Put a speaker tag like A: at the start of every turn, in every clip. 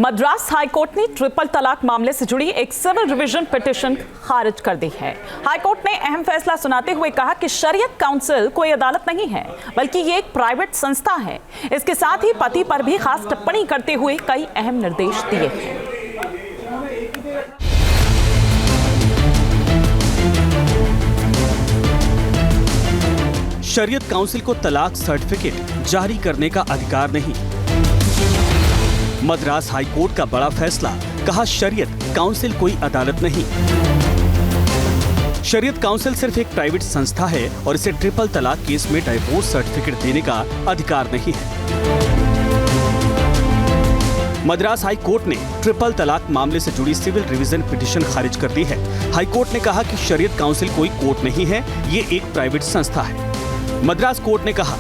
A: Madras high court ने triple तलाक मामले से जुड़ी एक सिविल रिवीजन पिटीशन खारिज कर दी है। हाईकोर्ट ने अहम फैसला सुनाते हुए कहा कि शरीयत काउंसिल कोई अदालत नहीं है, बल्कि ये एक प्राइवेट संस्था है। इसके साथ ही पति पर भी खास टिप्पणी करते हुए कई अहम निर्देश दिए हैं।
B: शरीयत काउंसिल को तलाक सर्टिफिकेट जारी करने का अधिकार नहीं। मद्रास हाईकोर्ट का बड़ा फैसला, कहा शरीयत काउंसिल कोई अदालत नहीं। शरीयत काउंसिल सिर्फ एक प्राइवेट संस्था है और इसे ट्रिपल तलाक केस में डाइवोर्स सर्टिफिकेट देने का अधिकार नहीं है। मद्रास हाई कोर्ट ने ट्रिपल तलाक मामले से जुड़ी सिविल रिवीजन पिटीशन खारिज कर दी है। हाई कोर्ट ने कहा कि शरीयत काउंसिल कोई कोर्ट नहीं है, ये एक प्राइवेट संस्था है। मद्रास कोर्ट ने कहा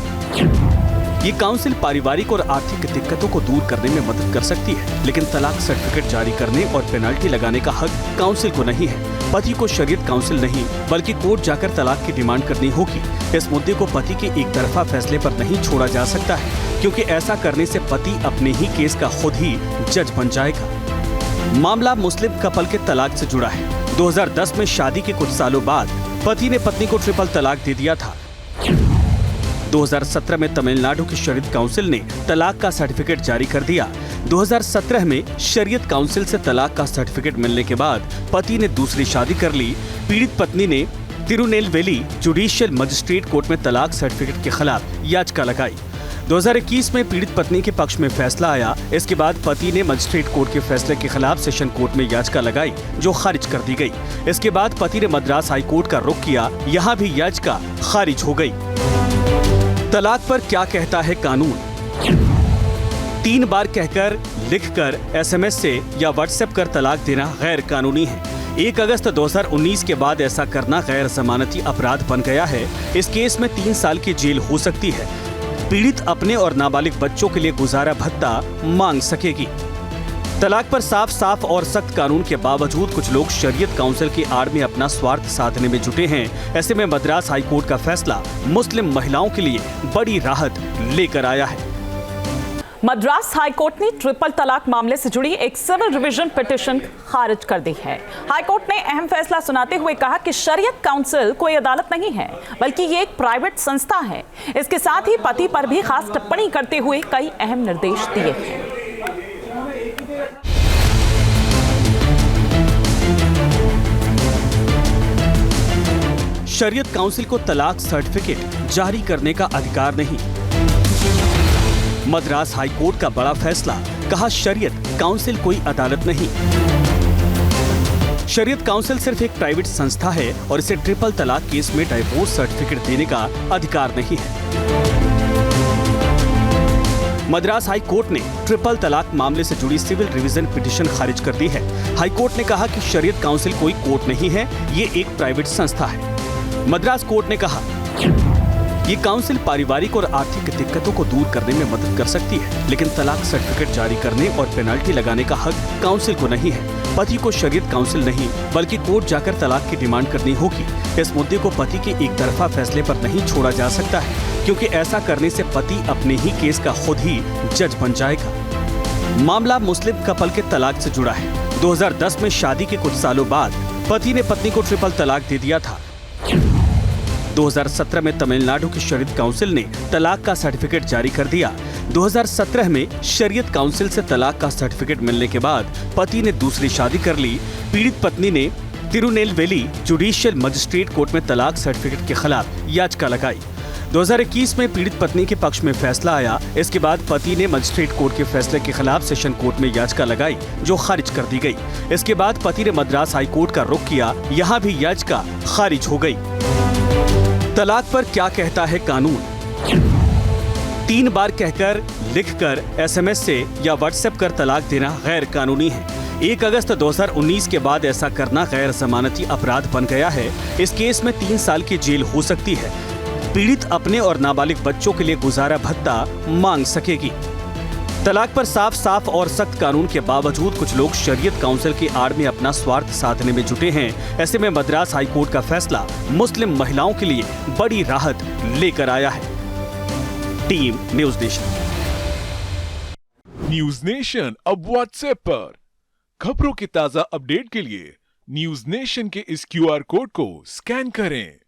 B: ये काउंसिल पारिवारिक और आर्थिक दिक्कतों को दूर करने में मदद कर सकती है, लेकिन तलाक सर्टिफिकेट जारी करने और पेनल्टी लगाने का हक काउंसिल को नहीं है। पति को शरीयत काउंसिल नहीं, बल्कि कोर्ट जाकर तलाक की डिमांड करनी होगी। इस मुद्दे को पति के एक तरफा फैसले पर नहीं छोड़ा जा सकता है, क्योंकि ऐसा करने से पति अपने ही केस का खुद ही जज बन जाएगा। मामला मुस्लिम कपल के तलाक से जुड़ा है। 2010 में शादी के कुछ सालों बाद पति ने पत्नी को ट्रिपल तलाक दे दिया था। 2017 में तमिलनाडु की शरीयत काउंसिल ने तलाक का सर्टिफिकेट जारी कर दिया। 2017 में शरीयत काउंसिल से तलाक का सर्टिफिकेट मिलने के बाद पति ने दूसरी शादी कर ली। पीड़ित पत्नी ने तिरुनेलवेली जुडिशियल मजिस्ट्रेट कोर्ट में तलाक सर्टिफिकेट के खिलाफ याचिका लगाई। 2021 में पीड़ित पत्नी के पक्ष में फैसला आया। इसके बाद पति ने मजिस्ट्रेट कोर्ट के फैसले के खिलाफ सेशन कोर्ट में याचिका लगाई, जो खारिज कर दी गई। इसके बाद पति ने मद्रास हाई कोर्ट का रुख किया, यहाँ भी याचिका खारिज हो गई। तलाक पर क्या कहता है कानून? 3 बार कहकर, लिखकर, SMS से या व्हाट्सएप कर तलाक देना गैर कानूनी है। 1 अगस्त 2019 के बाद ऐसा करना गैर जमानती अपराध बन गया है। इस केस में 3 साल की जेल हो सकती है। पीड़ित अपने और नाबालिग बच्चों के लिए गुजारा भत्ता मांग सकेगी। तलाक पर साफ और सख्त कानून के बावजूद कुछ लोग शरीयत काउंसिल की आड़ में अपना स्वार्थ साधने में जुटे हैं। ऐसे में मद्रास हाई कोर्ट का फैसला मुस्लिम महिलाओं के लिए बड़ी राहत लेकर आया है।
A: मद्रास हाईकोर्ट ने ट्रिपल तलाक मामले से जुड़ी एक सिविल रिवीजन पिटीशन खारिज कर दी है। हाईकोर्ट ने अहम फैसला सुनाते हुए कहा कि शरीयत काउंसिल कोई अदालत नहीं है, बल्कि ये एक प्राइवेट संस्था है। इसके साथ ही पति पर भी खास टिप्पणी करते हुए कई अहम निर्देश दिए हैं।
B: शरीयत काउंसिल को तलाक सर्टिफिकेट जारी करने का अधिकार नहीं। मद्रास हाई कोर्ट का बड़ा फैसला, कहा शरीयत काउंसिल कोई अदालत नहीं। शरीयत काउंसिल सिर्फ एक प्राइवेट संस्था है और इसे ट्रिपल तलाक केस में डाइवोर्स सर्टिफिकेट देने का अधिकार नहीं है। मद्रास हाई कोर्ट ने ट्रिपल तलाक मामले से जुड़ी सिविल रिवीजन पिटीशन खारिज कर दी है। हाई कोर्ट ने कहा कि शरीयत काउंसिल कोई कोर्ट नहीं है, ये एक प्राइवेट संस्था है। मद्रास कोर्ट ने कहा ये काउंसिल पारिवारिक और आर्थिक दिक्कतों को दूर करने में मदद कर सकती है, लेकिन तलाक सर्टिफिकेट जारी करने और पेनल्टी लगाने का हक काउंसिल को नहीं है। पति को शरीयत काउंसिल नहीं, बल्कि कोर्ट जाकर तलाक की डिमांड करनी होगी। इस मुद्दे को पति के एक तरफा फैसले पर नहीं छोड़ा जा सकता है, क्योंकि ऐसा करने से पति अपने ही केस का खुद ही जज बन जाएगा। मामला मुस्लिम कपल के तलाक से जुड़ा है। 2010 में शादी के कुछ सालों बाद पति ने पत्नी को ट्रिपल तलाक दे दिया था। 2017 में तमिलनाडु की शरीयत काउंसिल ने तलाक का सर्टिफिकेट जारी कर दिया। 2017 में शरीयत काउंसिल से तलाक का सर्टिफिकेट मिलने के बाद पति ने दूसरी शादी कर ली। पीड़ित पत्नी ने तिरुनेलवेली जुडिशियल मजिस्ट्रेट कोर्ट में तलाक सर्टिफिकेट के खिलाफ याचिका लगाई। 2021 में पीड़ित पत्नी के पक्ष में फैसला आया। इसके बाद पति ने मजिस्ट्रेट कोर्ट के फैसले के खिलाफ सेशन कोर्ट में याचिका लगाई, जो खारिज कर दी गई। इसके बाद पति ने मद्रास हाई कोर्ट का रुख किया, यहाँ भी याचिका खारिज हो गई। तलाक पर क्या कहता है कानून? 3 बार कहकर, लिखकर, SMS से या व्हाट्सएप कर तलाक देना गैर कानूनी है। 1 अगस्त 2019 के बाद ऐसा करना गैर जमानती अपराध बन गया है। इस केस में 3 साल की जेल हो सकती है। पीड़ित अपने और नाबालिग बच्चों के लिए गुजारा भत्ता मांग सकेगी। तलाक पर साफ और सख्त कानून के बावजूद कुछ लोग शरीयत काउंसिल की आड़ में अपना स्वार्थ साधने में जुटे हैं। ऐसे में मद्रास हाई कोर्ट का फैसला मुस्लिम महिलाओं के लिए बड़ी राहत लेकर आया है। Team news nation.
C: News nation अब व्हाट्सएप पर। खबरों के ताजा अपडेट के लिए न्यूज नेशन के इस क्यूआर कोड को स्कैन करें।